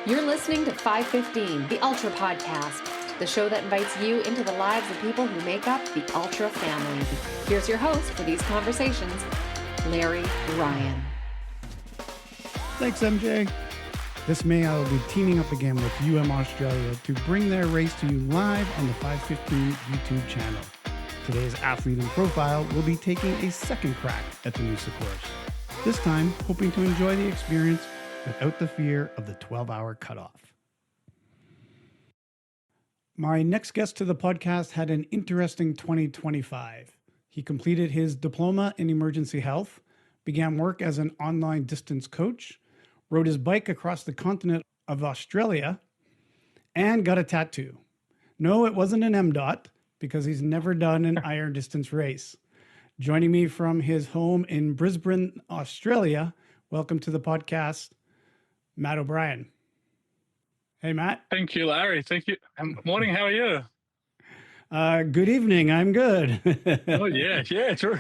You're listening to 515, the Ultra Podcast, the show that invites you into the lives of people who make up the Ultra family. Here's your host for these conversations, Larry Ryan. Thanks, MJ. This May, I will be teaming up again with UM Australia to bring their race to you live on the 515 YouTube channel. Today's athlete and profile will be taking a second crack at the Noosa course. This time, hoping to enjoy the experience without the fear of the 12-hour cutoff. My next guest to the podcast had an interesting 2025. He completed his diploma in emergency health, began work as an online distance coach, rode his bike across the continent of Australia, and got a tattoo. No, it wasn't an M-Dot, because he's never done an iron distance race. Joining me from his home in Brisbane, Australia, welcome to the podcast, Matt O'Brien. Hey, Matt. Thank you, Larry. Thank you. Morning. How are you? Good evening. I'm good. Oh, yeah. True.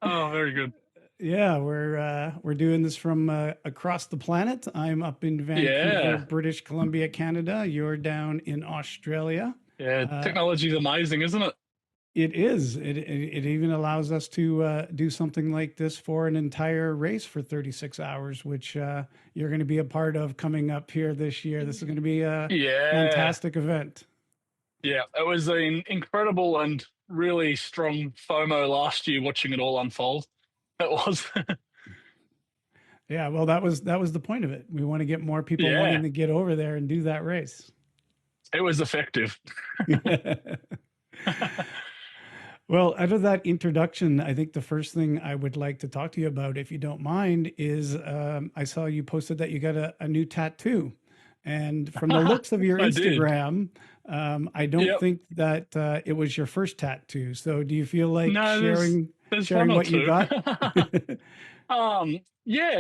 Oh, very good. Yeah, we're doing this from across the planet. I'm up in Vancouver, British Columbia, Canada. You're down in Australia. Yeah, technology is amazing, isn't it? It is. It even allows us to do something like this for an entire race for 36 hours, which you're going to be a part of coming up here this year. This is going to be a fantastic event. Yeah, it was an incredible and really strong FOMO last year watching it all unfold. It was. Yeah, well, that was the point of it. We want to get more people wanting to get over there and do that race. It was effective. Well, out of that introduction, I think the first thing I would like to talk to you about, if you don't mind, is I saw you posted that you got a new tattoo. And from the looks of your Instagram, I don't think that it was your first tattoo. So do you feel like sharing what you got?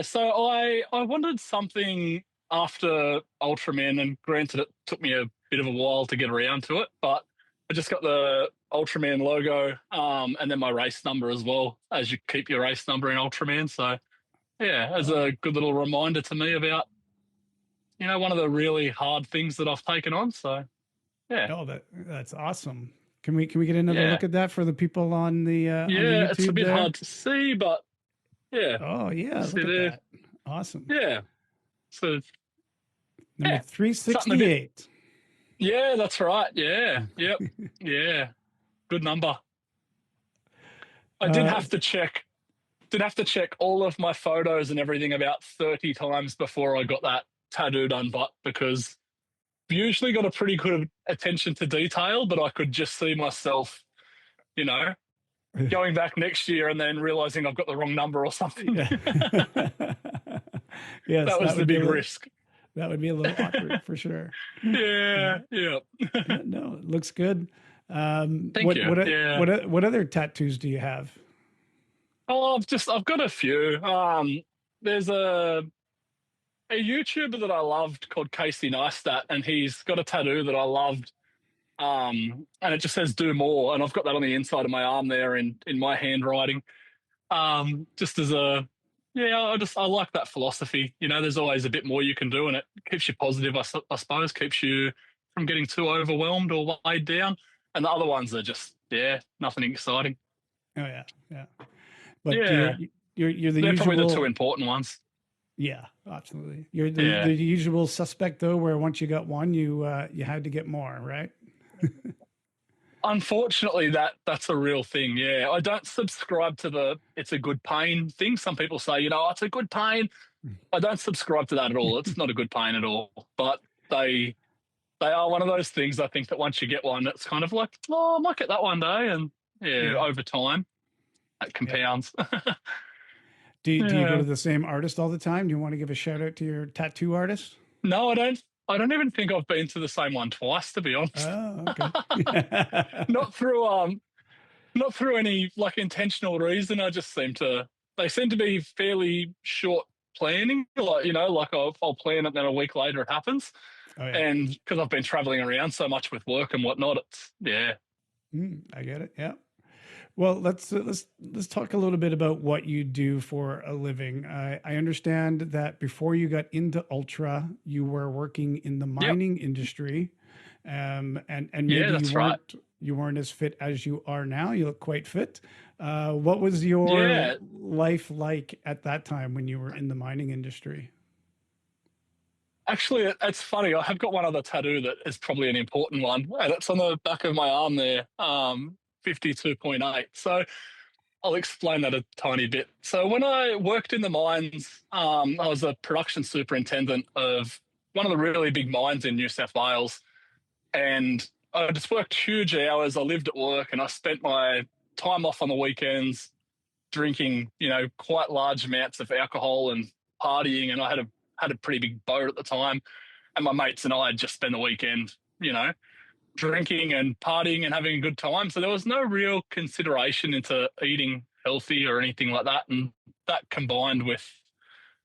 So I wanted something after Ultraman, and granted it took me a bit of a while to get around to it, but I just got the Ultraman logo and then my race number as well, as you keep your race number in Ultraman. So yeah, as a good little reminder to me about, one of the really hard things that I've taken on. So yeah. Oh, that's awesome. Can we get another look at that for the people on the on the YouTube it's a bit hard to see, but yeah. Oh yeah, look at that. Awesome. Yeah. So number 368. Yeah, that's right. Yeah. Yep. Yeah. Good number. I did have to check all of my photos and everything about 30 times before I got that tattoo done, but because I've usually got a pretty good attention to detail, but I could just see myself, going back next year and then realizing I've got the wrong number or something. Yes, that was the big risk. That would be a little awkward for sure. Yeah. No, it looks good. Thank you. What other tattoos do you have? Oh, I've got a few. There's a YouTuber that I loved called Casey Neistat, and he's got a tattoo that I loved. And it just says "Do More," and I've got that on the inside of my arm there in my handwriting. Just as I like that philosophy. There's always a bit more you can do, and it keeps you positive, I suppose, keeps you from getting too overwhelmed or weighed down. And the other ones are just, nothing exciting. Oh, yeah. But you're the They're usual... probably the two important ones. Yeah, absolutely. You're the usual suspect, though, where once you got one, you had to get more, right? Unfortunately, that's a real thing. Yeah, I don't subscribe to it's a good pain thing. Some people say, it's a good pain. I don't subscribe to that at all. It's not a good pain at all. But they are one of those things, I think, that once you get one, it's kind of like, I might get that one day. And over time, it compounds. Do you go to the same artist all the time? Do you want to give a shout out to your tattoo artist? No, I don't. I don't even think I've been to the same one twice, to be honest. Oh, okay. Not through any intentional reason. They seem to be fairly short planning. I'll plan it, then a week later it happens. Oh, yeah. And because I've been traveling around so much with work and whatnot, it's I get it. Yeah. Well, let's talk a little bit about what you do for a living. I understand that before you got into ultra, you were working in the Yep. mining industry, and Yeah, maybe that's right. you weren't as fit as you are now. You look quite fit. What was your Yeah. life like at that time when you were in the mining industry? Actually, it's funny. I have got one other tattoo that is probably an important one, and it's on the back of my arm there, 52.8. So I'll explain that a tiny bit. So when I worked in the mines, I was a production superintendent of one of the really big mines in New South Wales, and I just worked huge hours. I lived at work, and I spent my time off on the weekends drinking, quite large amounts of alcohol and partying. And I had a pretty big boat at the time, and my mates and I had just spent the weekend, drinking and partying and having a good time. So there was no real consideration into eating healthy or anything like that. And that combined with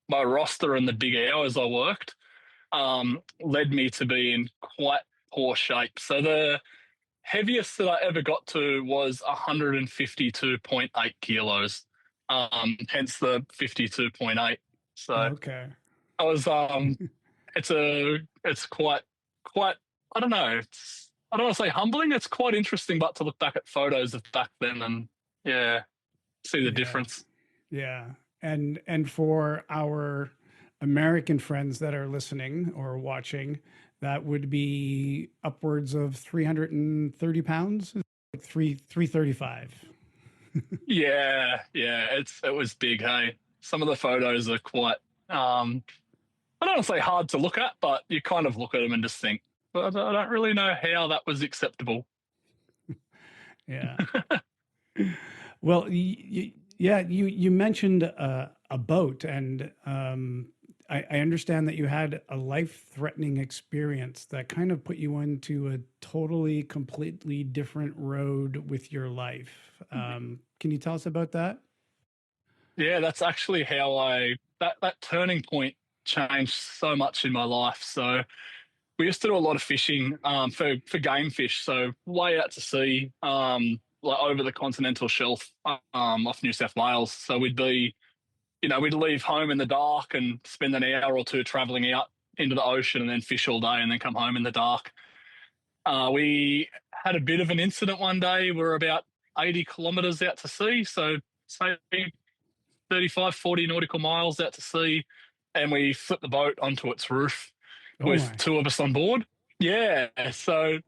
my roster and the big hours I worked, led me to be in quite poor shape. So the heaviest that I ever got to was 152.8 kilos, hence the 52.8. So Okay. I was, it's quite, I don't know, I don't want to say humbling. It's quite interesting, but to look back at photos of back then and yeah, see the Yeah. difference. Yeah. And for our American friends that are listening or watching, that would be upwards of 330 pounds, like 335. Yeah, it was big. Hey, some of the photos are quite, I don't want to say hard to look at, but you kind of look at them and just think, but I don't really know how that was acceptable. Yeah. Well, yeah, you mentioned a boat, and I understand that you had a life-threatening experience that kind of put you into a totally, completely different road with your life. Can you tell us about that? Yeah, that's actually how that turning point changed so much in my life. So we used to do a lot of fishing for game fish, so way out to sea, like over the continental shelf off New South Wales. So we'd leave home in the dark and spend an hour or two traveling out into the ocean and then fish all day and then come home in the dark. We had a bit of an incident one day. We were about 80 kilometres out to sea, so say 35, 40 nautical miles out to sea, and we flipped the boat onto its roof Oh with my. two of us on board. Yeah, so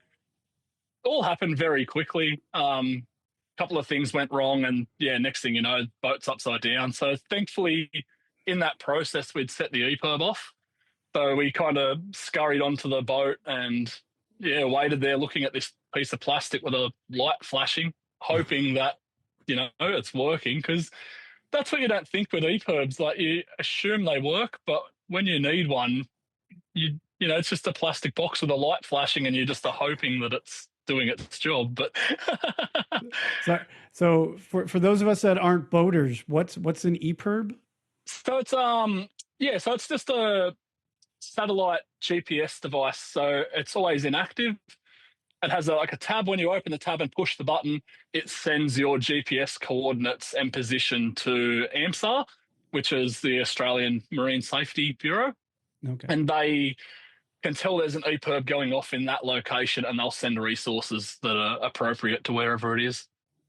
all happened very quickly. Couple of things went wrong, and yeah, next thing you know, boat's upside down. So thankfully, in that process, we'd set the EPIRB off. So we kind of scurried onto the boat and yeah, waited there looking at this piece of plastic with a light flashing, hoping that it's working, because that's what you don't think with EPIRBs. Like you assume they work, but when you need one, it's just a plastic box with a light flashing, and you're just hoping that it's doing its job. But So, so for those of us that aren't boaters, what's an EPIRB? so it's just a satellite GPS device. So it's always inactive. It has like a tab. When you open the tab and push the button, it sends your GPS coordinates and position to AMSA, which is the Australian Marine Safety Bureau. Okay. And they can tell there's an EPIRB going off in that location, and they'll send resources that are appropriate to wherever it is.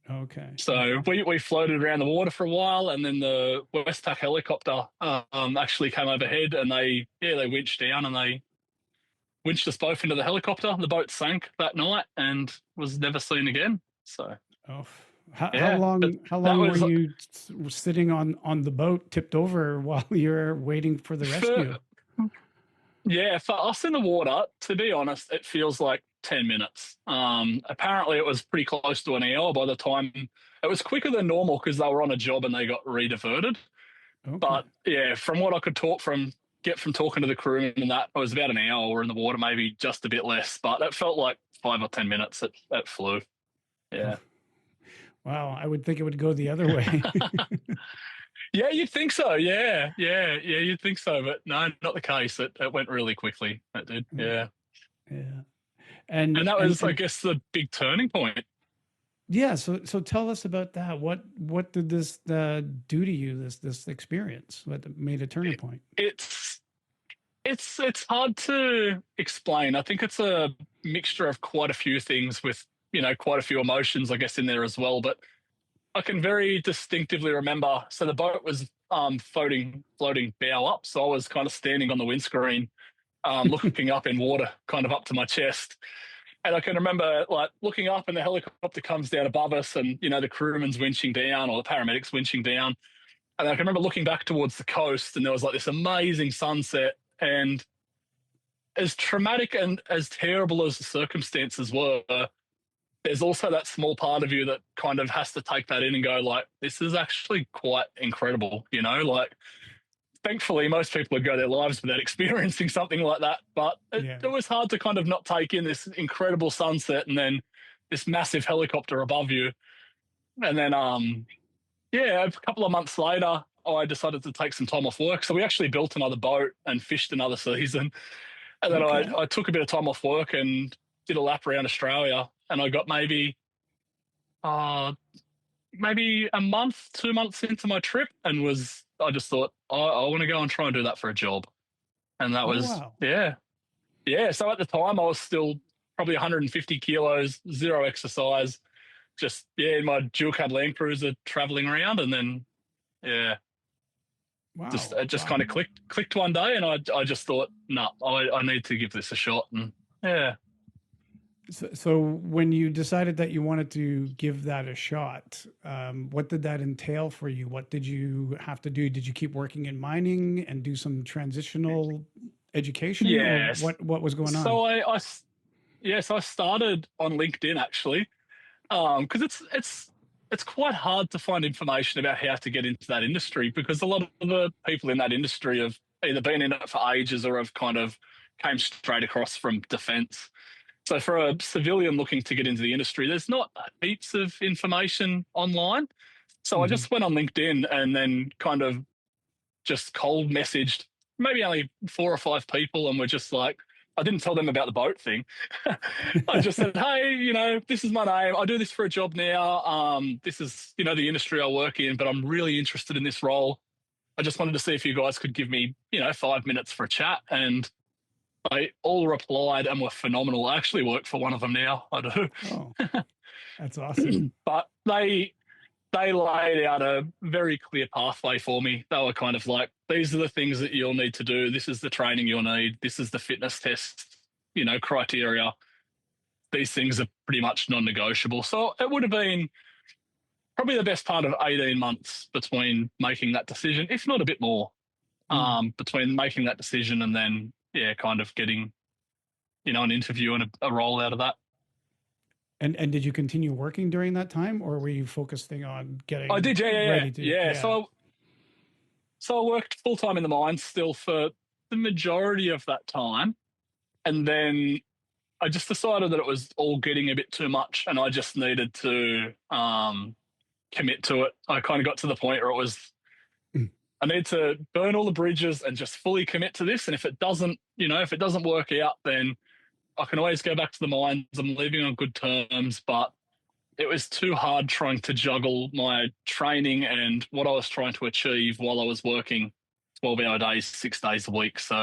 Okay. So we floated around the water for a while, and then the Westpac helicopter actually came overhead, and they winched down and they winched us both into the helicopter. The boat sank that night and was never seen again. So Oh, how yeah, but how that long were was you sitting on the boat tipped over while you're waiting for the for rescue? for us in the water. To be honest, it feels like 10 minutes. Apparently, it was pretty close to an hour by the time. It was quicker than normal because they were on a job and they got rediverted. Okay. But yeah, from what I could get from talking to the crewman and that, it was about an hour in the water, maybe just a bit less. But it felt like 5 or 10 minutes. It flew. Oh, Yeah. wow, I would think it would go the other way. Yeah, you'd think so. Yeah, you'd think so. But no, not the case. It went really quickly. It did. Mm, Yeah. yeah. And that was, I guess, the big turning point. Yeah. So tell us about that. What did this do to you? This experience? What made a turning point? It's it's hard to explain. I think it's a mixture of quite a few things with, quite a few emotions, I guess, in there as well. But I can very distinctively remember. So the boat was floating bow up. So I was kind of standing on the windscreen, looking up in water, kind of up to my chest. And I can remember like looking up and the helicopter comes down above us and, the crewman's winching down or the paramedics winching down. And I can remember looking back towards the coast and there was like this amazing sunset. And as traumatic and as terrible as the circumstances were, there's also that small part of you that kind of has to take that in and go like, this is actually quite incredible, like thankfully most people would go their lives without experiencing something like that. But it was hard to kind of not take in this incredible sunset and then this massive helicopter above you. And then, a couple of months later, I decided to take some time off work. So we actually built another boat and fished another season. And then I took a bit of time off work and did a lap around Australia. And I got maybe a month, 2 months into my trip and I just thought, I want to go and try and do that for a job. And that was, wow. Yeah. So at the time I was still probably 150 kilos, zero exercise, just, in my dual cab Land Cruiser traveling around. And then, Wow. it just kind of clicked one day. And I just thought, no, I need to give this a shot. And So when you decided that you wanted to give that a shot, what did that entail for you? What did you have to do? Did you keep working in mining and do some transitional education? Yes. Or what was going on? So I started on LinkedIn actually, because it's quite hard to find information about how to get into that industry because a lot of the people in that industry have either been in it for ages or have kind of came straight across from defence. So for a civilian looking to get into the industry, there's not heaps of information online. So I just went on LinkedIn and then kind of just cold messaged maybe only 4 or 5 people and were just like, I didn't tell them about the boat thing. I just said, hey, this is my name. I do this for a job now. This is, the industry I work in, but I'm really interested in this role. I just wanted to see if you guys could give me, 5 minutes for a chat. And they all replied and were phenomenal. I actually work for one of them now. I do. Oh, that's awesome. But they laid out a very clear pathway for me. They were kind of like, these are the things that you'll need to do. This is the training you'll need. This is the fitness test, criteria. These things are pretty much non-negotiable. So it would have been probably the best part of 18 months between making that decision, if not a bit more, between making that decision and then, kind of getting, an interview and a role out of that. And did you continue working during that time, or were you focusing on getting? I did, ready to, yeah. So I worked full time in the mines still for the majority of that time, and then I just decided that it was all getting a bit too much, and I just needed to commit to it. I kind of got to the point where it was, I need to burn all the bridges and just fully commit to this. And if it doesn't, if it doesn't work out, then I can always go back to the mines. I'm leaving on good terms, but it was too hard trying to juggle my training and what I was trying to achieve while I was working 12-hour days, 6 days a week. So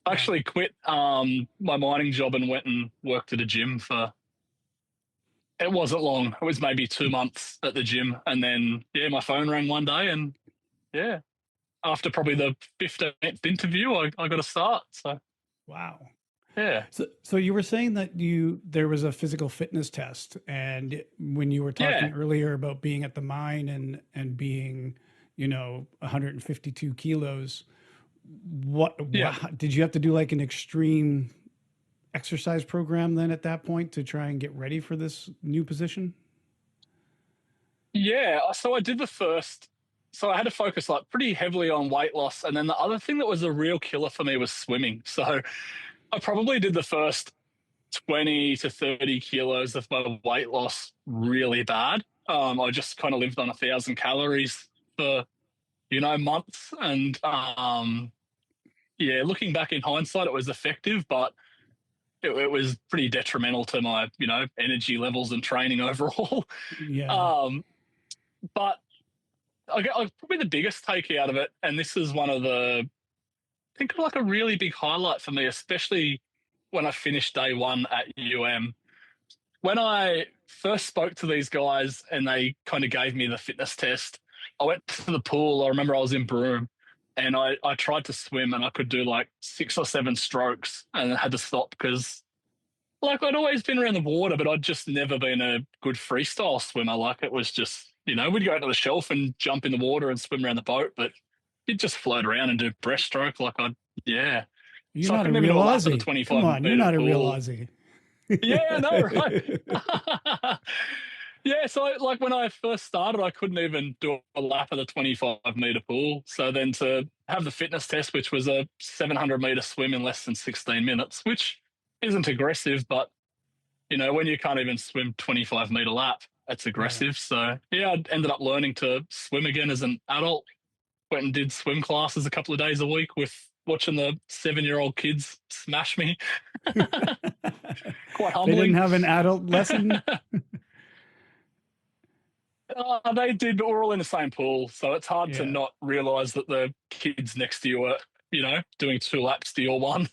I actually quit my mining job and went and worked at a gym for, it wasn't long. It was maybe 2 months at the gym. And then, my phone rang one day and, after probably the 15th interview, I got a start. So, wow. Yeah. So you were saying that there was a physical fitness test, and when you were talking earlier about being at the mine and being, 152 kilos, what did you have to do, like an extreme exercise program then at that point to try and get ready for this new position? Yeah. So I did so I had to focus like pretty heavily on weight loss. And then the other thing that was a real killer for me was swimming. So I probably did the first 20 to 30 kilos of my weight loss really bad. I just kind of lived on 1,000 calories for, months. And looking back in hindsight, it was effective, but it was pretty detrimental to my, energy levels and training overall. Yeah. But probably the biggest take out of it, and this is one of the, I think like a really big highlight for me, especially when I finished day one at UM. When I first spoke to these guys and they kind of gave me the fitness test, I went to the pool. I remember I was in Broome and I tried to swim and I could do like 6 or 7 strokes and I had to stop because like I'd always been around the water, but I'd just never been a good freestyle swimmer. Like it was just, we'd go out to the shelf and jump in the water and swim around the boat, but you'd just float around and do breaststroke. Yeah. You're So I not a couldn't even real do a lap of the Aussie. 25 Come on, you're meter not a real pool. Aussie. Yeah, no, right. Yeah, so like when I first started, I couldn't even do a lap of the 25-meter pool. So then to have the fitness test, which was a 700-meter swim in less than 16 minutes, which isn't aggressive, but, when you can't even swim 25-meter lap, that's aggressive. So, yeah, I ended up learning to swim again as an adult. Went and did swim classes a couple of days a week with watching the 7-year-old kids smash me. Quite humbling. They didn't have an adult lesson? They did, but we're all in the same pool, so it's hard to not realise that the kids next to you are, doing 2 laps to your 1.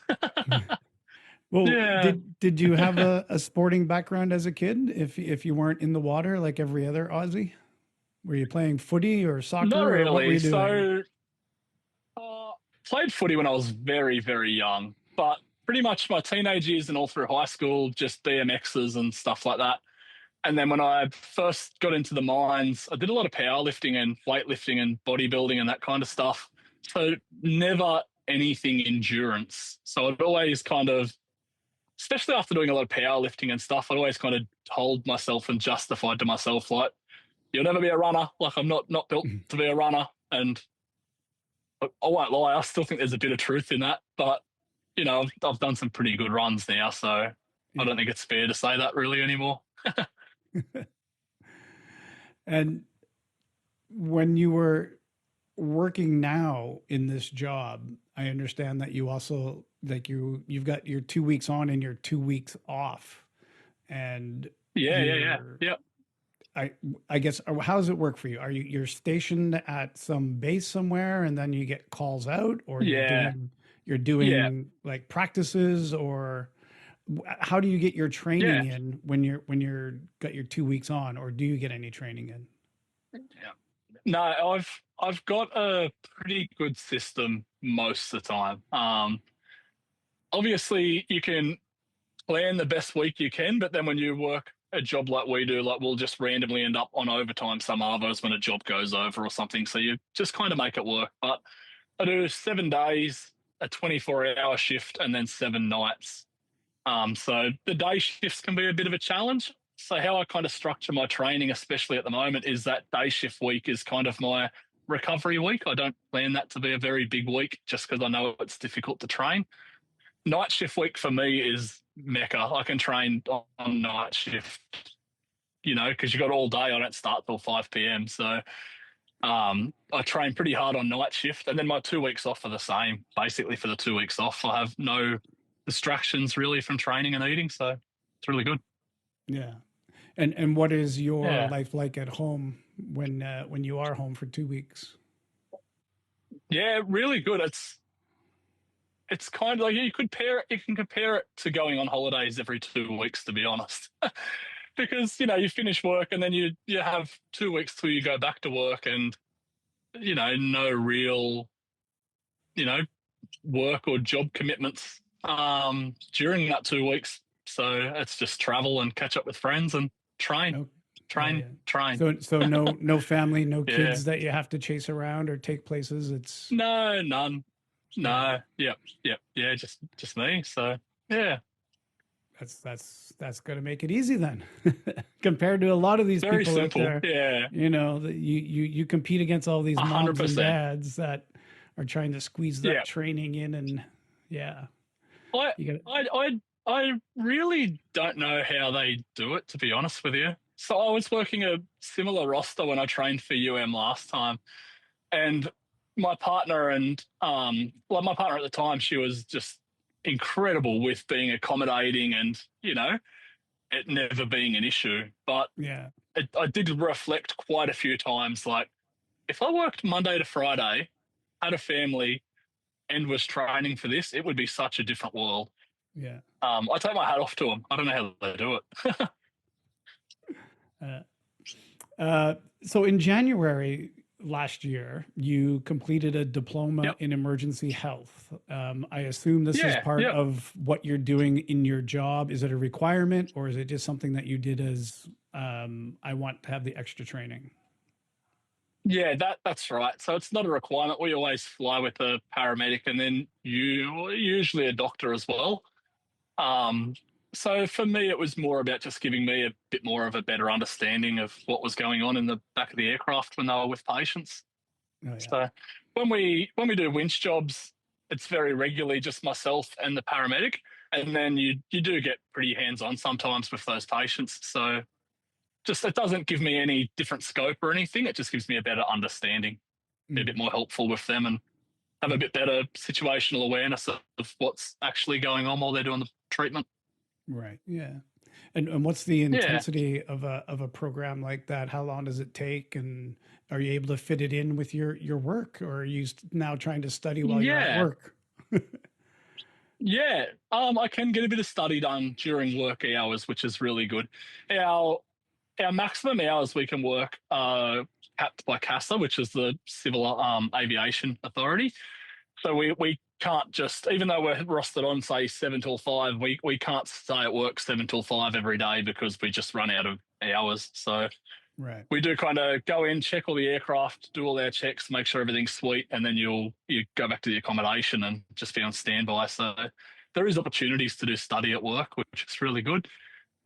Well, yeah. did you have a sporting background as a kid? If you weren't in the water like every other Aussie, were you playing footy or soccer? Not really. Or what were you doing? So, played footy when I was very, very young, but pretty much my teenage years and all through high school, just BMXs and stuff like that. And then when I first got into the mines, I did a lot of powerlifting and weightlifting and bodybuilding and that kind of stuff. So never anything endurance. So I'd always kind of, especially after doing a lot of powerlifting and stuff, I'd always kind of told myself and justified to myself, like, you'll never be a runner. Like, I'm not built to be a runner. And I won't lie, I still think there's a bit of truth in that. But, I've done some pretty good runs now. So I don't think it's fair to say that really anymore. And when you were working now in this job, I understand that you also you've got your 2 weeks on and your 2 weeks off. And Yeah. I guess, how does it work for you? You're stationed at some base somewhere and then you get calls out, or you're doing like practices, or how do you get your training in when you're got your 2 weeks on, or do you get any training in? Yeah. No, I've got a pretty good system most of the time. Obviously you can plan the best week you can, but then when you work a job like we do, like we'll just randomly end up on overtime some hours when a job goes over or something. So you just kind of make it work. But I do 7 days, a 24-hour shift, and then 7 nights. So the day shifts can be a bit of a challenge. So how I kind of structure my training, especially at the moment, is that day shift week is kind of my recovery week. I don't plan that to be a very big week just because I know it's difficult to train. Night shift week for me is mecca. I can train on night shift, because you got all day. I don't start till 5 p.m. So I train pretty hard on night shift. And then my 2 weeks off are the same. Basically for the 2 weeks off, I have no distractions really from training and eating. So it's really good. Yeah. And what is your life like at home when you are home for 2 weeks? Yeah, really good. It's kind of like you can compare it to going on holidays every 2 weeks, to be honest. Because, you finish work and then you have 2 weeks till you go back to work, and, no real, work or job commitments during that 2 weeks. So it's just travel and catch up with friends and train. So no family, no kids that you have to chase around or take places. It's no, none. No. Yep. Yeah. Just me. So yeah. That's going to make it easy then, compared to a lot of these Very people simple. out there. Yeah. You compete against all these moms 100%. and dads that are trying to squeeze that training in, and I really don't know how they do it, to be honest with you. So I was working a similar roster when I trained for last time, and my partner my partner at the time, she was just incredible with being accommodating and, you know, it never being an issue. But Yeah. I did reflect quite a few times, like, if I worked Monday to Friday, had a family, and was training for this, it would be such a different world. Yeah. I take my hat off to them. I don't know how they do it. So in January last year, you completed a diploma Yep. in emergency health. I assume this is Yeah, part yep. of what you're doing in your job. Is it a requirement, or is it just something that you did as I want to have the extra training? Yeah, that's right. So it's not a requirement. We always fly with a paramedic and then usually a doctor as well. Um, so for me, it was more about just giving me a bit more of a better understanding of what was going on in the back of the aircraft when they were with patients. Oh yeah. So when we do winch jobs, it's very regularly just myself and the paramedic, and then you do get pretty hands on sometimes with those patients. So just it doesn't give me any different scope or anything. It just gives me a better understanding, be a bit more helpful with them, and have a bit better situational awareness of what's actually going on while they're doing the treatment. Right. Yeah. And what's the Yeah. intensity of a program like that? How long does it take? And are you able to fit it in with your work, or are you now trying to study while you're at Yeah. work? Yeah. I can get a bit of study done during work hours, which is really good. Our maximum hours we can work are capped by CASA, which is the Civil Aviation Authority. So we can't just, even though we're rostered on, say, 7 till 5, we can't stay at work 7 till 5 every day because we just run out of hours. So Right. we do kind of go in, check all the aircraft, do all our checks, make sure everything's sweet, and then you go back to the accommodation and just be on standby. So there is opportunities to do study at work, which is really good.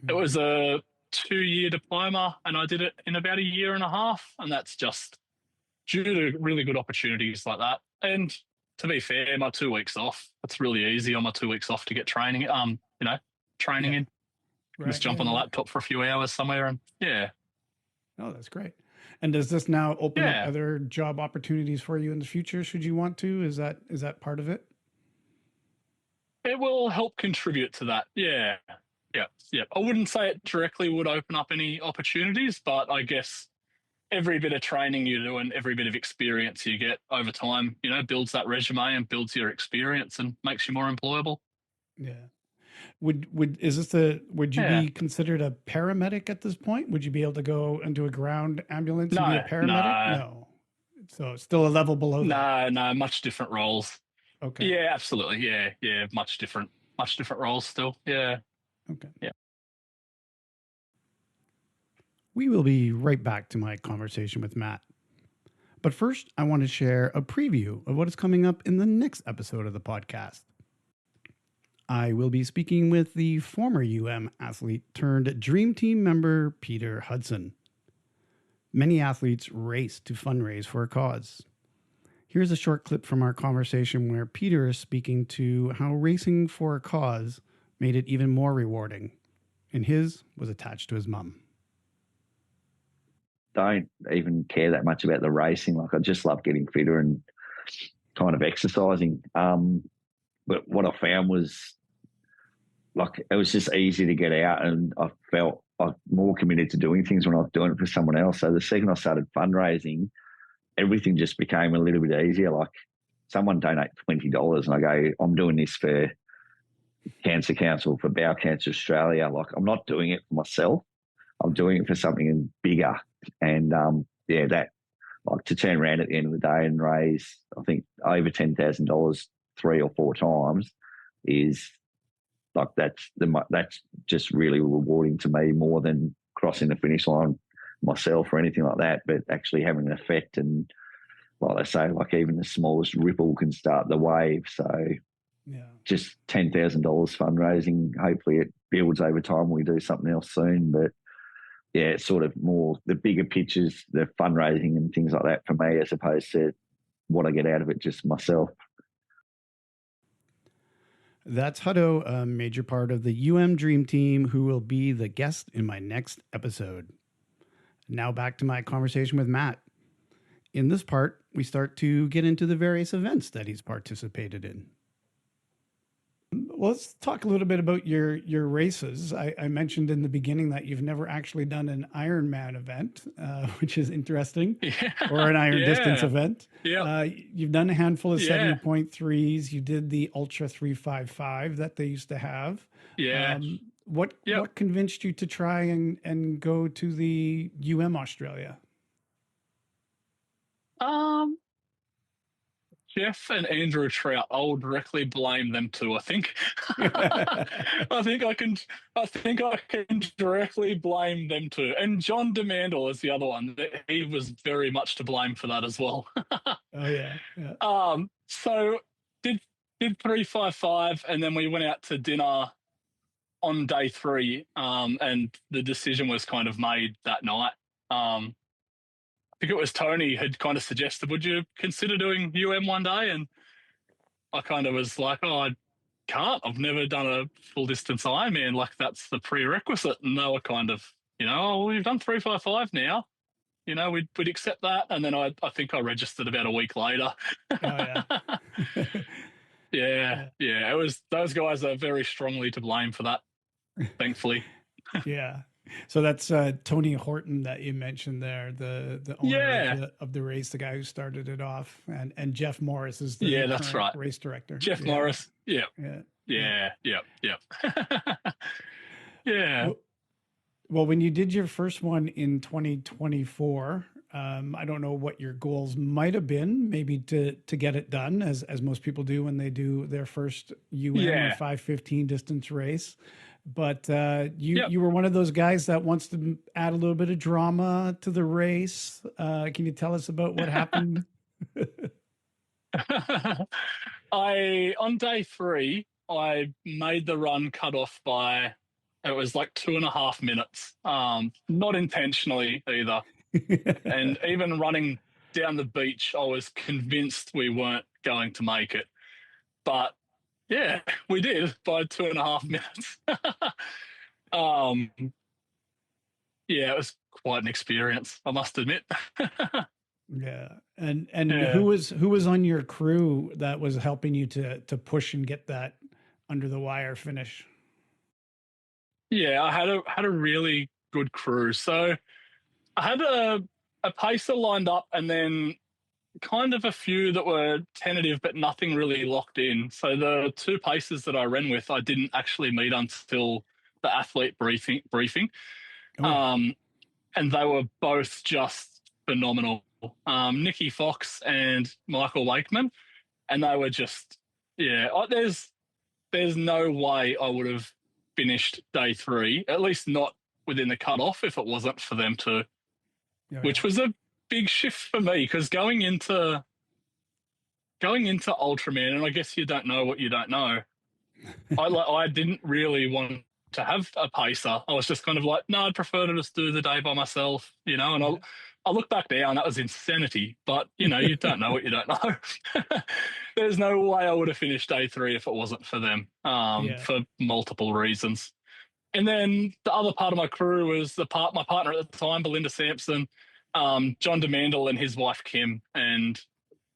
It was a 2-year diploma, and I did it in about a year and a half, and that's just due to really good opportunities like that. And to be fair, my 2 weeks off, it's really easy on my 2 weeks off to get training, training Yeah. in. Right. Just jump on the laptop for a few hours somewhere and yeah. Oh, that's great. And does this now open up Yeah. other job opportunities for you in the future, should you want to? Is that part of it? It will help contribute to that. Yeah. Yeah. Yeah. I wouldn't say it directly would open up any opportunities, but I guess every bit of training you do and every bit of experience you get over time, builds that resume and builds your experience and makes you more employable. Yeah. Would would you Yeah. be considered a paramedic at this point? Would you be able to go into a ground ambulance and be a No, paramedic? no, No. So it's still a level below that. no, much different roles. Okay. Yeah, absolutely. Yeah, much different roles still. Yeah. Okay. Yeah. We will be right back to my conversation with Matt. But first, I want to share a preview of what is coming up in the next episode of the podcast. I will be speaking with the former athlete turned Dream Team member, Peter Hudson. Many athletes race to fundraise for a cause. Here's a short clip from our conversation where Peter is speaking to how racing for a cause made it even more rewarding, and his was attached to his mum. Don't even care that much about the racing. Like, I just love getting fitter and kind of exercising. But what I found was, like, it was just easy to get out, and I felt I'm more committed to doing things when I was doing it for someone else. So the second I started fundraising, everything just became a little bit easier. Like, someone donate $20 and I go, I'm doing this for Cancer Council, for Bowel Cancer Australia. Like, I'm not doing it for myself. I'm doing it for something bigger. And that, like, to turn around at the end of the day and raise, I think, over $10,000 3 or 4 times is like, that's just really rewarding to me, more than crossing the finish line myself or anything like that, but actually having an effect. And like they say, like, even the smallest ripple can start the wave. So Yeah. just $10,000 fundraising, hopefully it builds over time. We do something else soon, but yeah, it's sort of more the bigger pictures, the fundraising and things like that for me, as opposed to what I get out of it just myself. That's Hutto, a major part of the Dream Team, who will be the guest in my next episode. Now back to my conversation with Matt. In this part, we start to get into the various events that he's participated in. Well, let's talk a little bit about your races. I mentioned in the beginning that you've never actually done an Ironman event, which is interesting, Yeah. or an iron distance event. Yeah. You've done a handful of Yeah. 70.3s. You did the Ultra 355 that they used to have. Yeah. What Yep. convinced you to try and go to the Australia? Jeff and Andrew Trout, I'll directly blame them too, I think. I think I can directly blame them too. And John DeMandel is the other one. He was very much to blame for that as well. Oh yeah. So did 355, and then we went out to dinner on day 3. And the decision was kind of made that night. I think it was Tony had kind of suggested, would you consider doing one day? And I kind of was like, oh, I can't. I've never done a full distance Ironman. Like, that's the prerequisite. And they were kind of, oh, well, you've done 355 now. We'd accept that. And then I think I registered about a week later. Oh yeah. Yeah. It was, those guys are very strongly to blame for that, thankfully. Yeah. So that's Tony Horton that you mentioned there, the owner of the race, the guy who started it off, and Jeff Morris is the that's right. race director. Jeff Morris. Yeah. Yeah. Well, when you did your first one in 2024, I don't know what your goals might have been, maybe to get it done, as most people do when they do their first or 515 distance race. But you were one of those guys that wants to add a little bit of drama to the race. Can you tell us about what happened? On day 3, I made the run cutoff by, it was like 2.5 minutes. Not intentionally either. And even running down the beach, I was convinced we weren't going to make it. But yeah, we did by 2.5 minutes. It was quite an experience, I must admit. Yeah. And who was on your crew that was helping you to push and get that under the wire finish? Yeah, I had a really good crew. So I had a pacer lined up, and then kind of a few that were tentative, but nothing really locked in. So the 2 pacers that I ran with, I didn't actually meet until the athlete briefing. Oh. And they were both just phenomenal. Nikki Fox and Michael Wakeman, and they were just, there's no way I would have finished day 3, at least not within the cutoff, if it wasn't for them too, which was a big shift for me, because going into Ultraman, and I guess you don't know what you don't know, I didn't really want to have a pacer. I was just kind of like, no, I'd prefer to just do the day by myself, and I look back now and that was insanity, but you don't know what you don't know. There's no way I would have finished day 3 if it wasn't for them, for multiple reasons. And then the other part of my crew was my partner at the time, Belinda Sampson, John DeMandel and his wife, Kim. And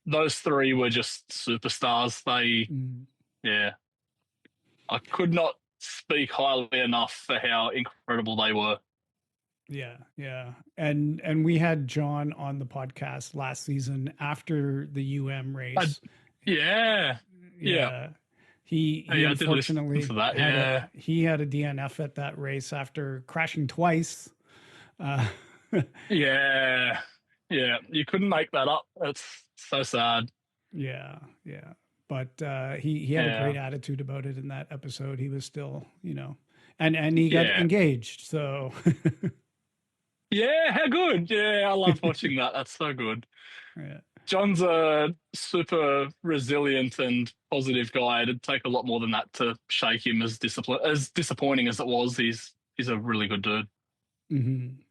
those 3 were just superstars. I could not speak highly enough for how incredible they were. Yeah. And we had John on the podcast last season after the race. He unfortunately he had a DNF at that race after crashing twice. You couldn't make that up. It's so sad. Yeah. But he had a great attitude about it in that episode. He was still, and he got engaged. So yeah, how good. Yeah, I love watching that. That's so good. Yeah. John's a super resilient and positive guy. It'd take a lot more than that to shake him, as disappointing as it was. He's a really good dude. Mm-hmm.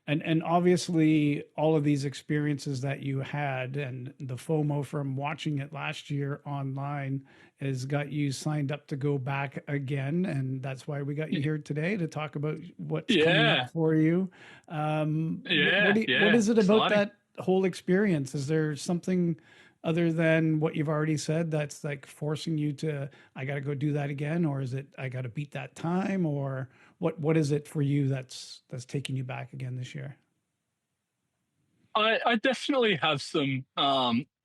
And obviously all of these experiences that you had and the FOMO from watching it last year online has got you signed up to go back again. And that's why we got you here today to talk about what's coming up for you. What is it about that whole experience? Is there something other than what you've already said, that's like forcing you to, I got to go do that again? Or is it, I got to beat that time? Or what is it for you that's taking you back again this year? I definitely have some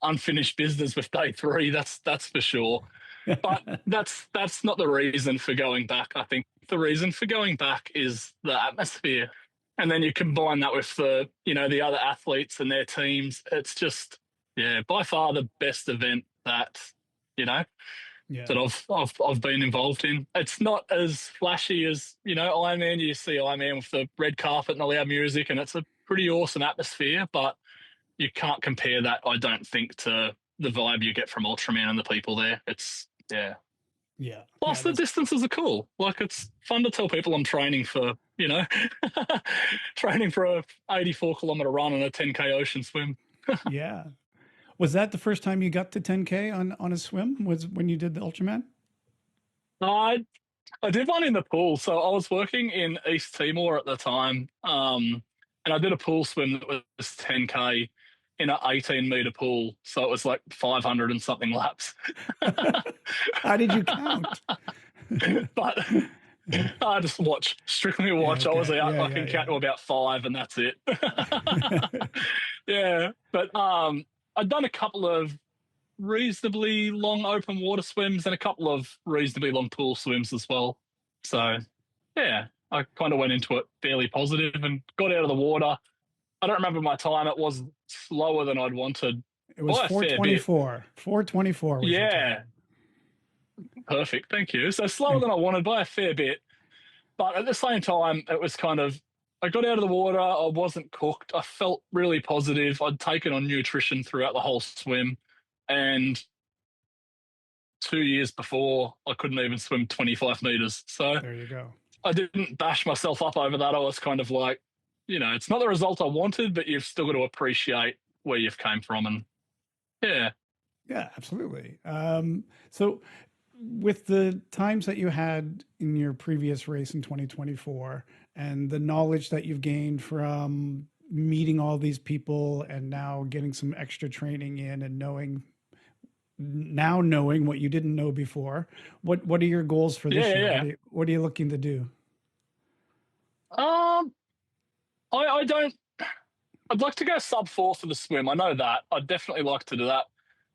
unfinished business with day three. That's for sure. But that's not the reason for going back. I think the reason for going back is the atmosphere. And then you combine that with the other athletes and their teams. It's just, yeah, by far the best event that, Yeah. that I've been involved in. It's not as flashy as, Ironman. You see Ironman with the red carpet and the loud music, and it's a pretty awesome atmosphere, but you can't compare that, I don't think, to the vibe you get from Ultraman and the people there. It's, yeah. Yeah. Plus, the distances are cool. Like, it's fun to tell people I'm training for, training for a 84-kilometer run and a 10K ocean swim. Yeah. Was that the first time you got to 10K on a swim? Was when you did the Ultraman? I did one in the pool. So I was working in East Timor at the time, and I did a pool swim that was 10K in an 18-meter pool. So it was like 500 and something laps. How did you count? But I just strictly watch. Yeah, okay. I was out, I can count to Yeah. about 5 and that's it. Yeah. But I'd done a couple of reasonably long open water swims and a couple of reasonably long pool swims as well. So, yeah, I kind of went into it fairly positive and got out of the water. I don't remember my time. It was slower than I'd wanted. It was By a fair 424. 424 was your Yeah. time. Perfect. Thank you. So slower than I wanted by a fair bit. But at the same time, it was kind of, I got out of the water. I wasn't cooked. I felt really positive. I'd taken on nutrition throughout the whole swim. And 2 years before, I couldn't even swim 25 meters. So There you go. I didn't bash myself up over that. I was kind of like, it's not the result I wanted, but you've still got to appreciate where you've came from. And yeah. Yeah, absolutely. So with the times that you had in your previous race in 2024 and the knowledge that you've gained from meeting all these people and now getting some extra training in and knowing what you didn't know before, what are your goals for this year? Yeah. What are you looking to do? I don't. I'd like to go sub 4 for the swim. I know that. I'd definitely like to do that.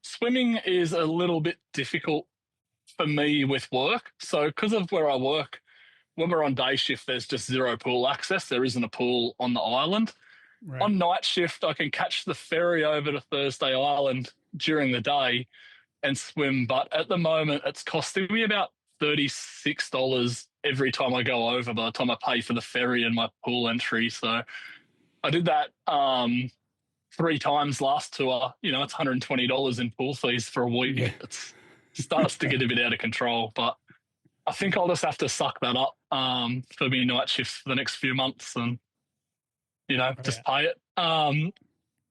Swimming is a little bit difficult for me with work. So because of where I work, when we're on day shift, there's just zero pool access. There isn't a pool on the island. Right. On night shift, I can catch the ferry over to Thursday Island during the day and swim. But at the moment, it's costing me about $36 every time I go over by the time I pay for the ferry and my pool entry. So I did that 3 times last tour. It's $120 in pool fees for a week. Yeah. It starts to get a bit out of control, but I think I'll just have to suck that up for me night shifts for the next few months and, just pay it.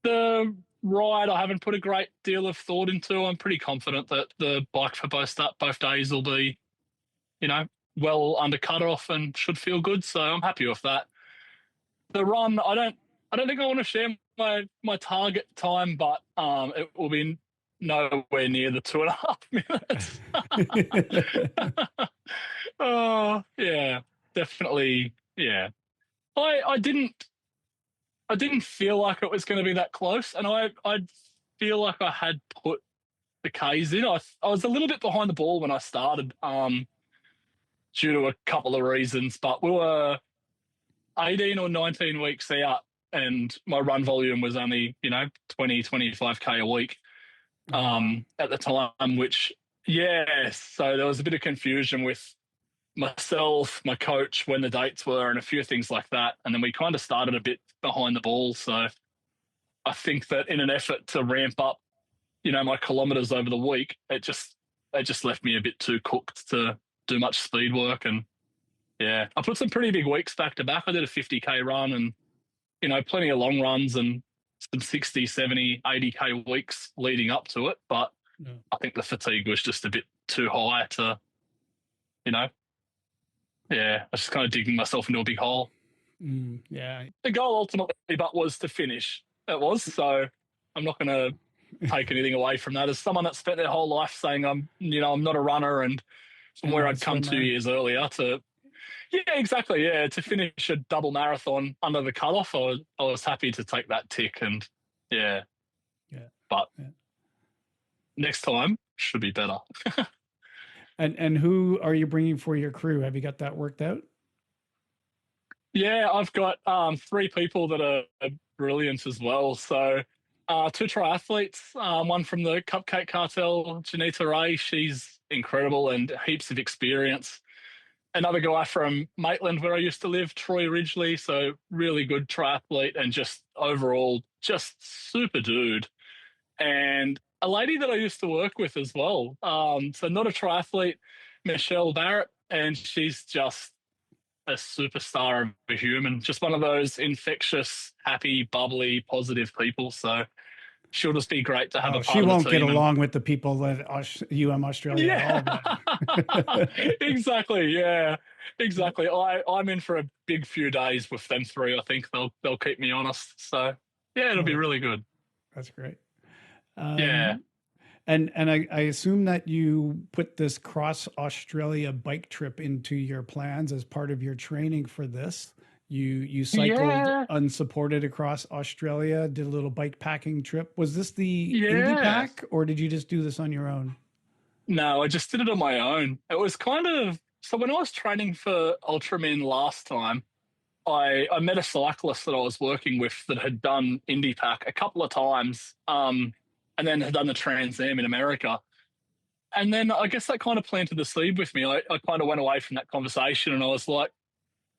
The ride, I haven't put a great deal of thought into. I'm pretty confident that the bike for both days will be, well under cutoff and should feel good. So I'm happy with that. The run, I don't think I want to share my target time, but it will be nowhere near the 2.5 minutes. Oh, yeah, definitely. Yeah. I didn't feel like it was going to be that close, and I feel like I had put the Ks in. I was a little bit behind the ball when I started, due to a couple of reasons, but we were 18 or 19 weeks out, and my run volume was only 20, 25K a week at the time. Which, so there was a bit of confusion with myself, my coach, when the dates were, and a few things like that. And then we kind of started a bit behind the ball. So I think that in an effort to ramp up, my kilometers over the week, it just left me a bit too cooked to do much speed work. And yeah, I put some pretty big weeks back to back. I did a 50K run and, plenty of long runs and some 60, 70, 80K weeks leading up to it. But I think the fatigue was just a bit too high to, I was just kind of digging myself into a big hole. Yeah. The goal ultimately, was to finish. It was. So I'm not going to take anything away from that. As someone that spent their whole life saying I'm not a runner, and from And where not a I'd come 2 swimmer. years earlier to, yeah, exactly, yeah, to finish a double marathon under the cutoff, I was happy to take that tick, and yeah, Yeah. but Yeah. next time should be better. And who are you bringing for your crew? Have you got that worked out? Yeah, I've got 3 people that are brilliant as well. So 2 triathletes, one from the Cupcake Cartel, Janita Ray, she's incredible and heaps of experience. Another guy from Maitland, where I used to live, Troy Ridgely, so really good triathlete and just overall just super dude. And a lady that I used to work with as well. So not a triathlete, Michelle Barrett, and she's just a superstar of a human, just one of those infectious, happy, bubbly, positive people. So she'll just be great to have a She part of won't the get team. along with the people at Australia at all. Exactly. Yeah, exactly. I'm in for a big few days with them 3. I think they'll keep me honest. So yeah, it'll be Well, really good. that's great. Yeah. And I assume that you put this cross Australia bike trip into your plans as part of your training for this. You cycled Yeah. unsupported across Australia, did a little bike packing trip. Was this the Indie Yeah. Pack, or did you just do this on your own? No, I just did it on my own. It was kind of so when I was training for Ultraman last time, I met a cyclist that I was working with that had done Indie Pack a couple of times, and then had done the Trans Am in America. And then I guess that kind of planted the seed with me. I kind of went away from that conversation and I was like,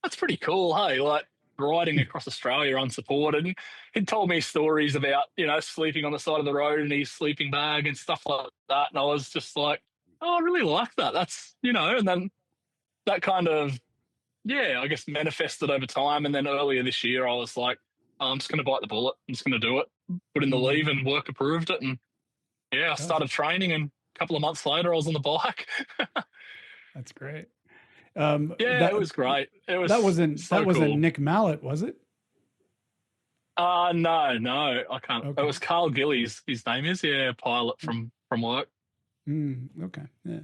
that's pretty cool, hey, like riding across Australia unsupported. And he'd told me stories about, sleeping on the side of the road in his sleeping bag and stuff like that. And I was just like, oh, I really like that. That's, and then that kind of, yeah, I guess manifested over time. And then earlier this year, I was like, I'm just going to bite the bullet. I'm just going to do it, put in the leave, and work approved it. And yeah, I started training, and a couple of months later, I was on the bike. That's great. Yeah, it was great. It was that wasn't cool. Nick Mallet, was it? No, I can't. Okay. It was Carl Gillies. His name is, yeah, pilot from work. Okay, yeah.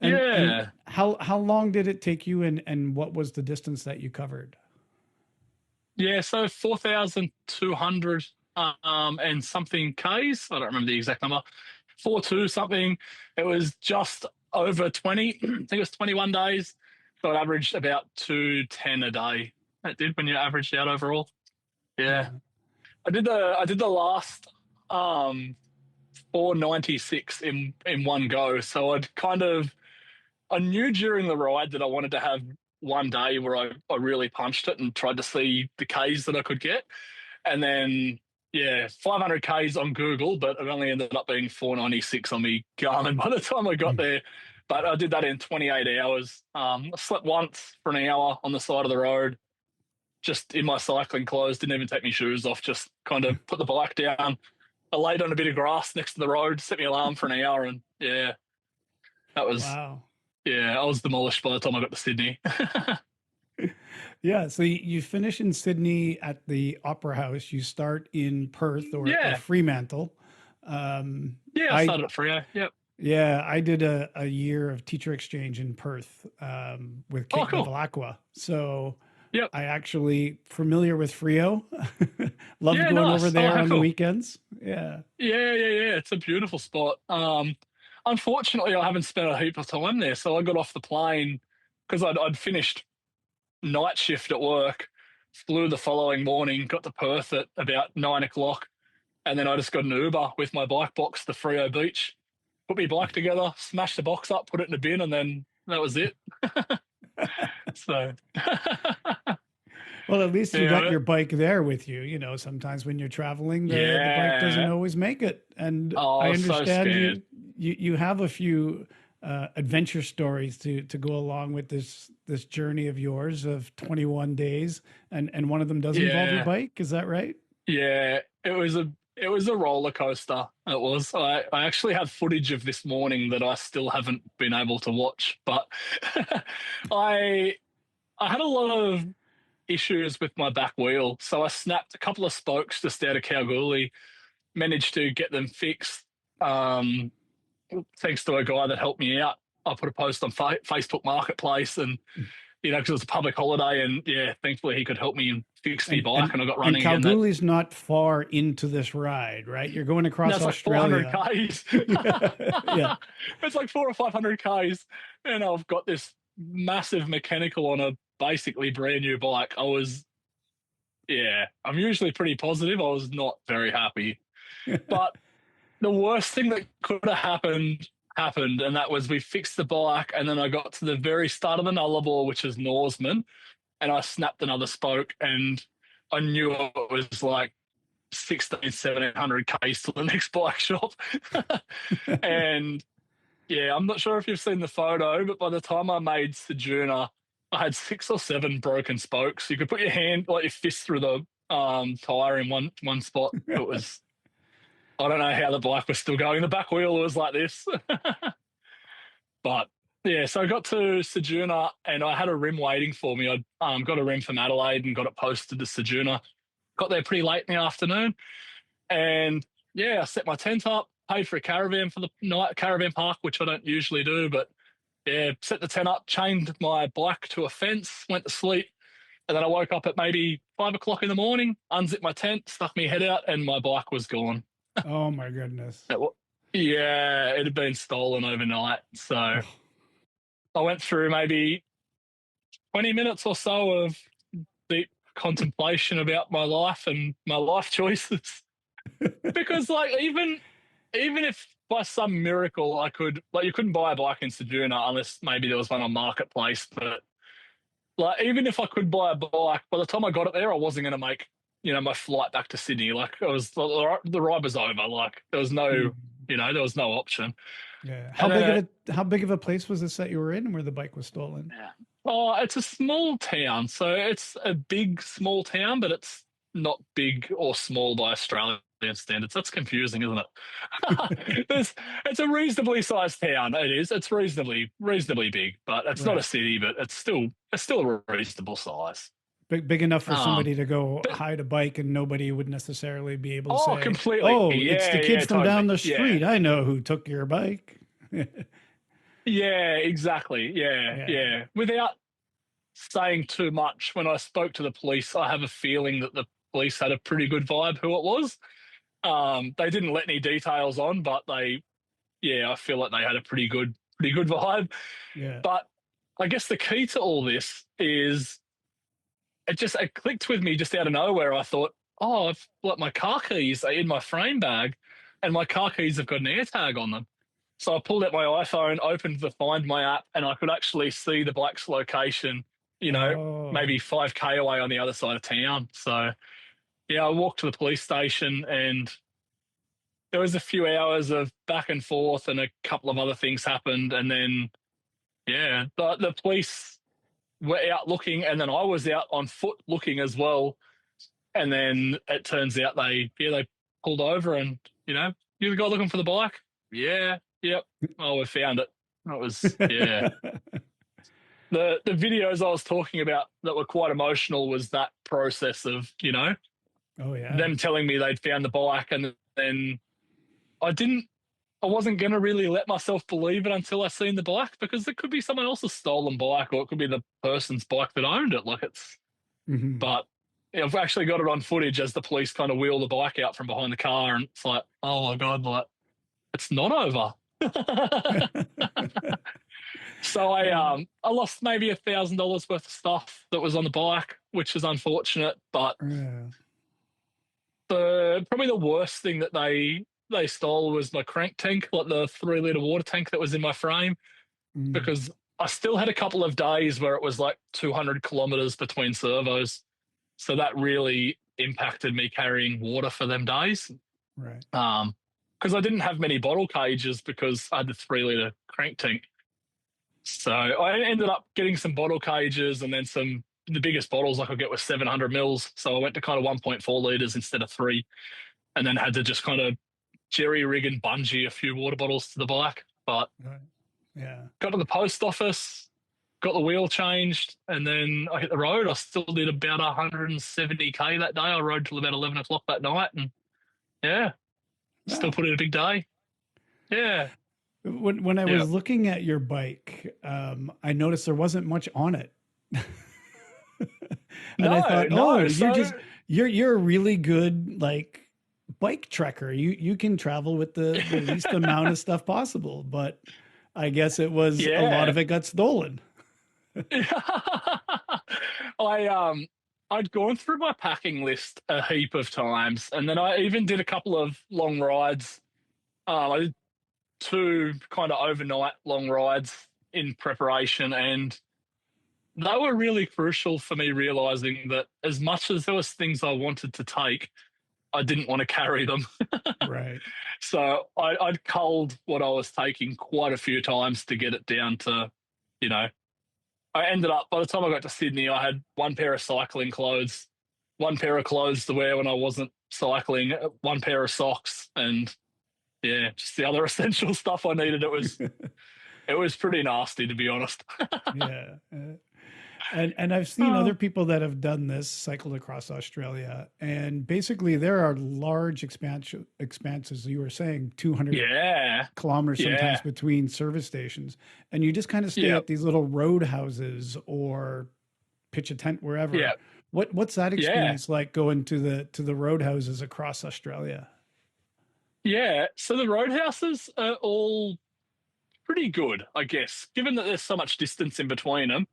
Yeah. And how long did it take you, and what was the distance that you covered? Yeah, so 4,200 and something Ks. I don't remember the exact number. 42 something. It was just over 20. I think it was 21 days. So it averaged about 210 a day. That did when you averaged out overall. Yeah. I did the last 496 in one go. So I knew during the ride that I wanted to have one day where I really punched it and tried to see the Ks that I could get. And then, yeah, 500 Ks on Google, but it only ended up being 496 on me Garmin by the time I got there. But I did that in 28 hours. I slept once for an hour on the side of the road, just in my cycling clothes, didn't even take my shoes off, just kind of put the bike down. I laid on a bit of grass next to the road, set my alarm for an hour, and yeah, that was, wow. Yeah, I was demolished by the time I got to Sydney. Yeah, so you finish in Sydney at the Opera House. You start in Perth or Fremantle. I started at Freo. Yep. Yeah, I did a year of teacher exchange in Perth with Kate Bevilacqua. So I actually familiar with Freo. Loved going over there on the weekends. Yeah. It's a beautiful spot. Unfortunately, I haven't spent a heap of time there. So I got off the plane because I'd finished night shift at work, flew the following morning, got to Perth at about 9 o'clock, and then I just got an Uber with my bike box to Freo Beach, put my bike together, smashed the box up, put it in a bin, and then that was it. So, well, at least you got your bike there with you. Sometimes when you're traveling, the bike doesn't always make it. And I understand you have a few adventure stories to go along with this journey of yours of 21 days, and one of them does involve your bike. Is that right? Yeah, it was a roller coaster. It was. I actually have footage of this morning that I still haven't been able to watch, but I had a lot of issues with my back wheel, so I snapped a couple of spokes just out of Kalgoorlie, managed to get them fixed. Thanks to a guy that helped me out. I put a post on Facebook Marketplace, and because it was a public holiday, and thankfully he could help me fix the bike, and I got running and again. Kalgoorlie's not far into this ride, right? You're going across Australia. Like 400 Ks. Yeah, it's like 400 or 500 Ks, and I've got this massive mechanical on a basically brand new bike. I'm usually pretty positive. I was not very happy, but the worst thing that could have happened, and that was we fixed the bike, and then I got to the very start of the Nullarbor, which is Norseman, and I snapped another spoke, and I knew it was like 1,700 Ks to the next bike shop. And I'm not sure if you've seen the photo, but by the time I made Ceduna, I had 6 or 7 broken spokes. You could put your hand, like your fist, through the tire in one spot. It was, I don't know how the bike was still going. The back wheel was like this. But so I got to Ceduna, and I had a rim waiting for me. I got a rim from Adelaide and got it posted to Ceduna. Got there pretty late in the afternoon, and I set my tent up, paid for a caravan for the night, caravan park, which I don't usually do, but set the tent up, chained my bike to a fence, went to sleep, and then I woke up at maybe 5 o'clock in the morning, unzipped my tent, stuck my head out, and my bike was gone. Oh my goodness. It had been stolen overnight. So I went through maybe 20 minutes or so of deep contemplation about my life and my life choices. Because like even if by some miracle I could, like, you couldn't buy a bike in Ceduna unless maybe there was one on Marketplace, but like even if I could buy a bike, by the time I got it there I wasn't going to make my flight back to Sydney. Like the ride was over. Like there was no there was no option. Yeah. How big of a place was this that you were in where the bike was stolen? Yeah. Oh, it's a small town. So it's a big, small town, but it's not big or small by Australian standards. That's confusing, isn't it? It's a reasonably sized town. It is. It's reasonably big, but it's not a city, but it's still a reasonable size. Big enough for somebody to go hide a bike and nobody would necessarily be able to say, completely. Oh, it's the kids from down the street. I know who took your bike. Yeah, exactly. Yeah. Without saying too much, when I spoke to the police, I have a feeling that the police had a pretty good vibe who it was. They didn't let any details on, but I feel like they had a pretty good vibe. Yeah. But I guess the key to all this is it clicked with me just out of nowhere. I thought, I've let my car keys in my frame bag, and my car keys have got an AirTag on them. So I pulled out my iPhone, opened the Find My app, and I could actually see the bike's location, maybe 5K away on the other side of town. So, I walked to the police station, and there was a few hours of back and forth, and a couple of other things happened. And then, the police were out looking, and then I was out on foot looking as well. And then it turns out they pulled over, and, you the guy looking for the bike? Yeah. Yep. Oh, we found it. That was, The videos I was talking about that were quite emotional was that process of, them telling me they'd found the bike, and then I wasn't going to really let myself believe it until I seen the bike, because it could be someone else's stolen bike, or it could be the person's bike that owned it. Like but I've actually got it on footage as the police kind of wheel the bike out from behind the car, and it's like, oh my God, like it's not over. So I lost maybe $1,000 worth of stuff that was on the bike, which is unfortunate. But probably the worst thing that they stole was my crank tank, like the 3-litre water tank that was in my frame, because I still had a couple of days where it was like 200 kilometers between servos. So that really impacted me carrying water for them days. Right. Because I didn't have many bottle cages because I had the 3-litre crank tank. So I ended up getting some bottle cages, and then the biggest bottles I could get was 700 mils. So I went to kind of 1.4 litres instead of 3, and then had to just kind of jerry rig and bungee a few water bottles to the bike. But got to the post office, got the wheel changed, and then I hit the road. I still did about 170K that day. I rode till about 11 o'clock that night, and Still put in a big day. Yeah. When I was looking at your bike, I noticed there wasn't much on it. And I thought, you're a really good like bike trekker. You can travel with the least amount of stuff possible. But I guess it was a lot of it got stolen. I'd gone through my packing list a heap of times, and then I even did a couple of long rides. I did 2 kind of overnight long rides in preparation, and they were really crucial for me realizing that as much as there was things I wanted to take, I didn't want to carry them. Right. So I'd culled what I was taking quite a few times to get it down to, I ended up, by the time I got to Sydney, I had 1 pair of cycling clothes, 1 pair of clothes to wear when I wasn't cycling, 1 pair of socks, and just the other essential stuff I needed. It was pretty nasty, to be honest. Yeah. And I've seen other people that have done this, cycled across Australia, and basically there are large expanses. You were saying 200 kilometers sometimes between service stations, and you just kind of stay at these little roadhouses or pitch a tent wherever. Yeah. What's that experience like going to the roadhouses across Australia? Yeah, so the roadhouses are all pretty good, I guess, given that there's so much distance in between them.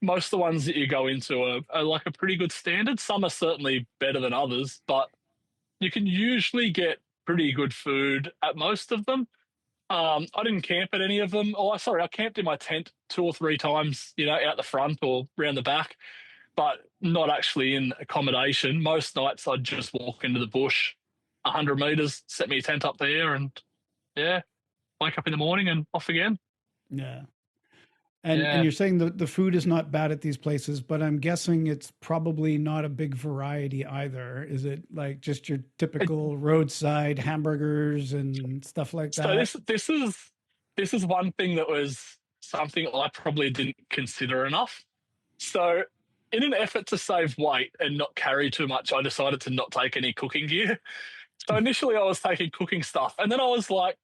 Most of the ones that you go into are like a pretty good standard. Some are certainly better than others, but you can usually get pretty good food at most of them. I didn't camp at any of them. Oh, sorry, I camped in my tent 2 or 3 times, out the front or around the back, but not actually in accommodation. Most nights I'd just walk into the bush 100 meters, set me a tent up there, and wake up in the morning and off again. Yeah. And you're saying the food is not bad at these places, but I'm guessing it's probably not a big variety either. Is it like just your typical roadside hamburgers and stuff like that? So this is one thing that was something I probably didn't consider enough. So in an effort to save weight and not carry too much, I decided to not take any cooking gear. So initially I was taking cooking stuff, and then I was like,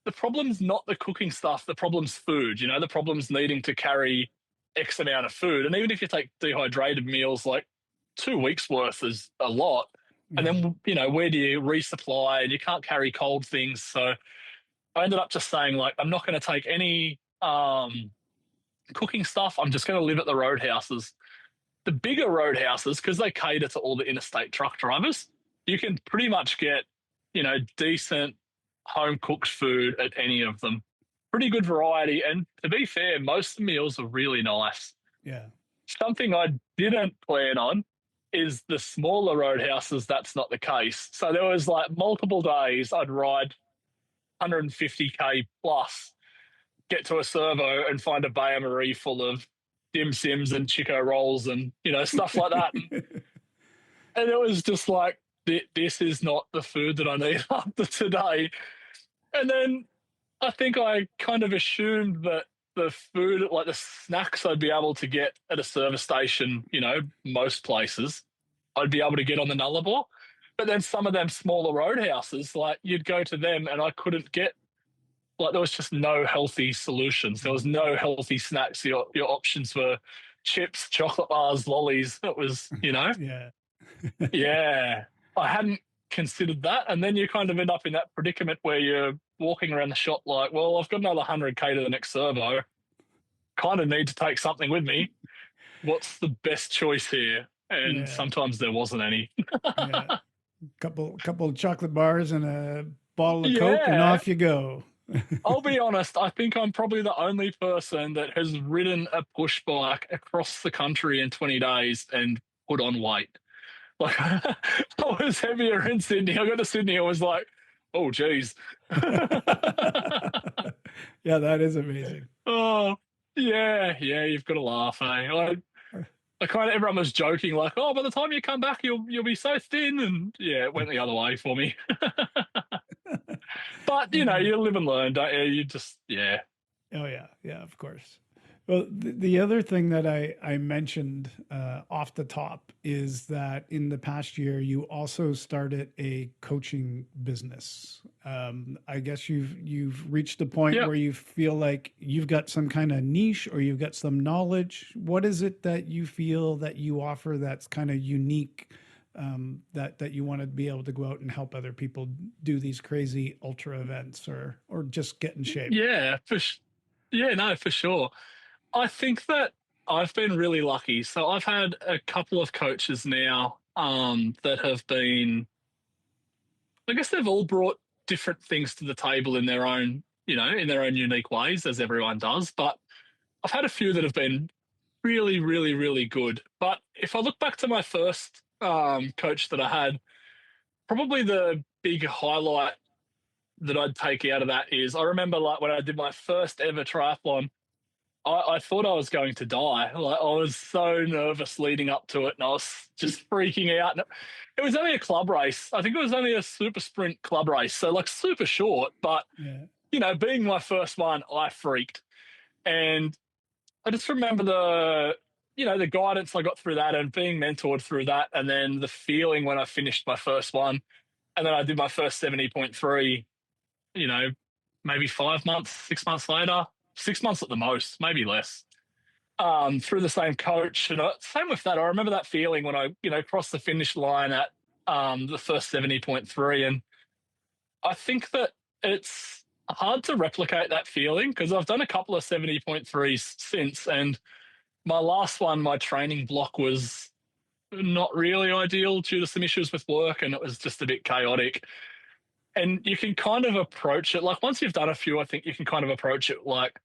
the problem's not the cooking stuff, the problem's food, the problem's needing to carry X amount of food. And even if you take dehydrated meals, like 2 weeks worth is a lot. And then, where do you resupply? And you can't carry cold things. So I ended up just saying, like, I'm not going to take any cooking stuff. I'm just going to live at the roadhouses. The bigger roadhouses, because they cater to all the interstate truck drivers, you can pretty much get, decent home cooked food at any of them. Pretty good variety. And to be fair, most of the meals are really nice. Yeah. Something I didn't plan on is the smaller roadhouses, that's not the case. So there was like multiple days I'd ride 150k plus, get to a servo and find a Bayer Marie full of dim sims and Chico rolls and, stuff like that. And it was just like, this is not the food that I need after today. And then I think I kind of assumed that the food, like the snacks I'd be able to get at a service station, most places, I'd be able to get on the Nullarbor. But then some of them smaller roadhouses, like you'd go to them and I couldn't get, like there was just no healthy solutions. There was no healthy snacks. Your options were chips, chocolate bars, lollies. It was, yeah. I hadn't considered that. And then you kind of end up in that predicament where you're walking around the shop like, well, I've got another 100k to the next servo. Kind of need to take something with me. What's the best choice here? And sometimes there wasn't any. Couple of chocolate bars and a bottle of Coke and off you go. I'll be honest, I think I'm probably the only person that has ridden a push bike across the country in 20 days and put on weight. Like, I was heavier in Sydney. I got to Sydney, I was like, oh, geez. Yeah, that is amazing. Oh, yeah, you've got to laugh, eh? I kind of, everyone was joking, like, oh, by the time you come back, you'll be so thin. And yeah, it went the other way for me. But, you live and learn, don't you? You just, Oh, yeah, of course. Well, the other thing that I mentioned off the top is that in the past year, you also started a coaching business. I guess you've reached a point Yeah. where you feel like you've got some kind of niche or you've got some knowledge. What is it that you feel that you offer that's kind of unique, that you want to be able to go out and help other people do these crazy ultra events or just get in shape? Yeah, yeah, no, for sure. I think that I've been really lucky. So I've had a couple of coaches now that have been, I guess they've all brought different things to the table in their own, in their own unique ways, as everyone does. But I've had a few that have been really, really, really good. But if I look back to my first coach that I had, probably the big highlight that I'd take out of that is I remember like when I did my first ever triathlon, I thought I was going to die. Like I was so nervous leading up to it, and I was just freaking out. And it was only a club race. I think it was only a super sprint club race, so like super short. But Yeah. being my first one, I freaked, and I just remember the guidance I got through that, and being mentored through that, and then the feeling when I finished my first one, and then I did my first 70.3. You know, maybe 5 months, 6 months later, 6 months at the most, maybe less, through the same coach. And same with that. I remember that feeling when I, crossed the finish line at the first 70.3. And I think that it's hard to replicate that feeling because I've done a couple of 70.3s since. And my last one, my training block was not really ideal due to some issues with work, and it was just a bit chaotic. And you can kind of approach it like once you've done a few, I think you can kind of approach it like,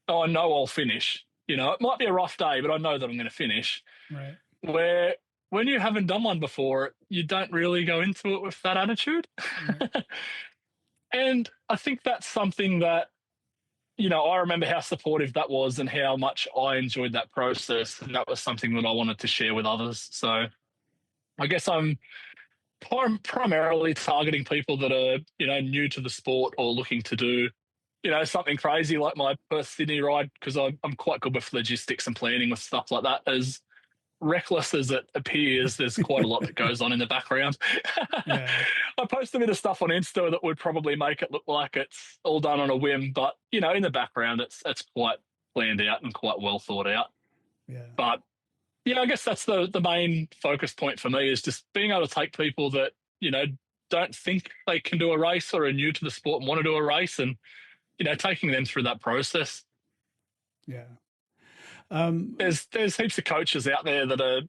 oh, I know I'll finish. It might be a rough day, but I know that I'm going to finish. Right. Where when you haven't done one before, you don't really go into it with that attitude. Right. And I think that's something that, I remember how supportive that was and how much I enjoyed that process. And that was something that I wanted to share with others. So I guess I'm primarily targeting people that are, new to the sport or looking to do, something crazy like my Perth Sydney ride, because I'm quite good with logistics and planning with stuff like that. As reckless as it appears, there's quite a lot that goes on in the background. Yeah. I post a bit of stuff on Insta that would probably make it look like it's all done on a whim, but in the background, it's quite planned out and quite well thought out. Yeah. But yeah, I guess that's the main focus point for me is just being able to take people that, don't think they can do a race or are new to the sport and want to do a race and, taking them through that process. Yeah. There's heaps of coaches out there that are,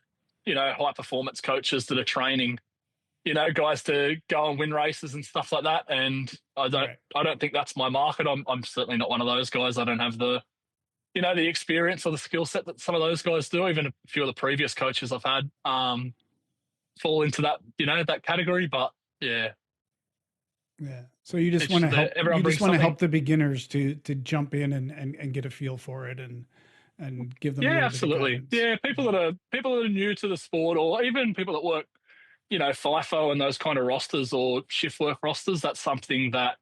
high performance coaches that are training, guys to go and win races and stuff like that. And I don't think that's my market. I'm certainly not one of those guys. I don't have the experience or the skill set that some of those guys do. Even a few of the previous coaches I've had fall into that, that category. But yeah. Yeah. So you just want to help. You just want to help the beginners to jump in and get a feel for it and give them. Yeah, absolutely. Yeah, people that are new to the sport, or even people that work, FIFO and those kind of rosters or shift work rosters. That's something that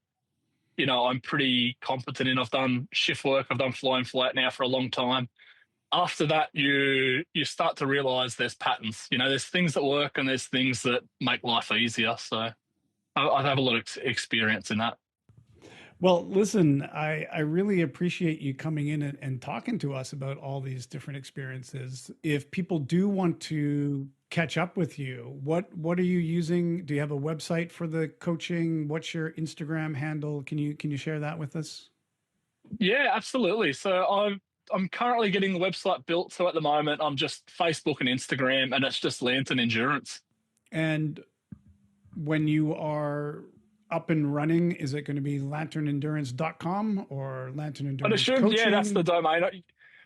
I'm pretty competent in. I've done shift work. I've done fly in flat now for a long time. After that, you start to realize there's patterns. There's things that work and there's things that make life easier. So I have a lot of experience in that. Well, listen, I really appreciate you coming in and talking to us about all these different experiences. If people do want to catch up with you, what are you using? Do you have a website for the coaching? What's your Instagram handle? Can you share that with us? Yeah, absolutely. So I'm currently getting the website built. So at the moment, I'm just Facebook and Instagram, and it's just Lantern Endurance. And when you are up and running, is it going to be lanternendurance.com or Lantern Endurance Coaching? Yeah, that's the domain.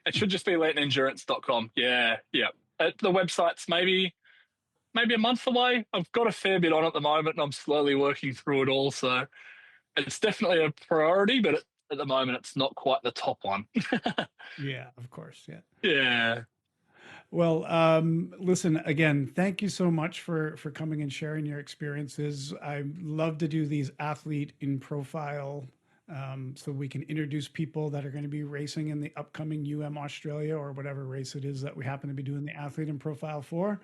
It should just be lanternendurance.com. Yeah. The website's maybe a month away. I've got a fair bit on at the moment, and I'm slowly working through it all. So it's definitely a priority, but at the moment, it's not quite the top one. Yeah, of course. Yeah. Yeah. Well, listen, again, thank you so much for coming and sharing your experiences. I love to do these athlete in profile so we can introduce people that are going to be racing in the upcoming Australia or whatever race it is that we happen to be doing the athlete and profile for.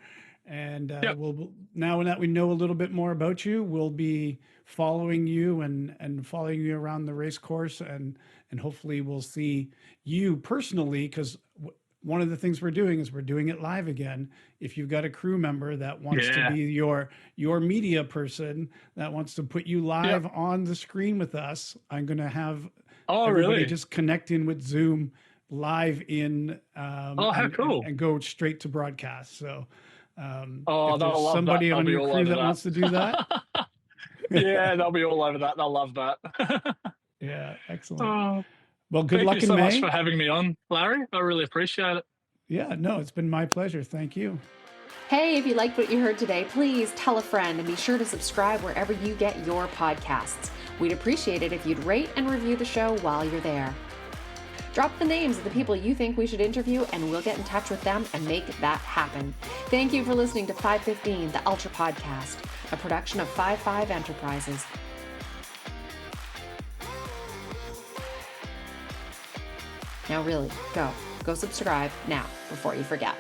And we'll now that we know a little bit more about you, we'll be following you and following you around the race course, and hopefully we'll see you personally, because one of the things we're doing is we're doing it live again. If you've got a crew member that wants to be your media person, that wants to put you live on the screen with us, I'm going to have everybody just connect in with Zoom live in how cool. and go straight to broadcast. So if there's somebody on your crew that wants to do that, yeah, they'll be all over that. They'll love that. Yeah, excellent. Well, good luck in May. Thank you so much for having me on, Larry. I really appreciate it. Yeah, no, it's been my pleasure. Thank you. Hey, if you liked what you heard today, please tell a friend and be sure to subscribe wherever you get your podcasts. We'd appreciate it if you'd rate and review the show while you're there. Drop the names of the people you think we should interview and we'll get in touch with them and make that happen. Thank you for listening to 515, the Ultra Podcast, a production of 55 Enterprises. Now really, go subscribe now before you forget.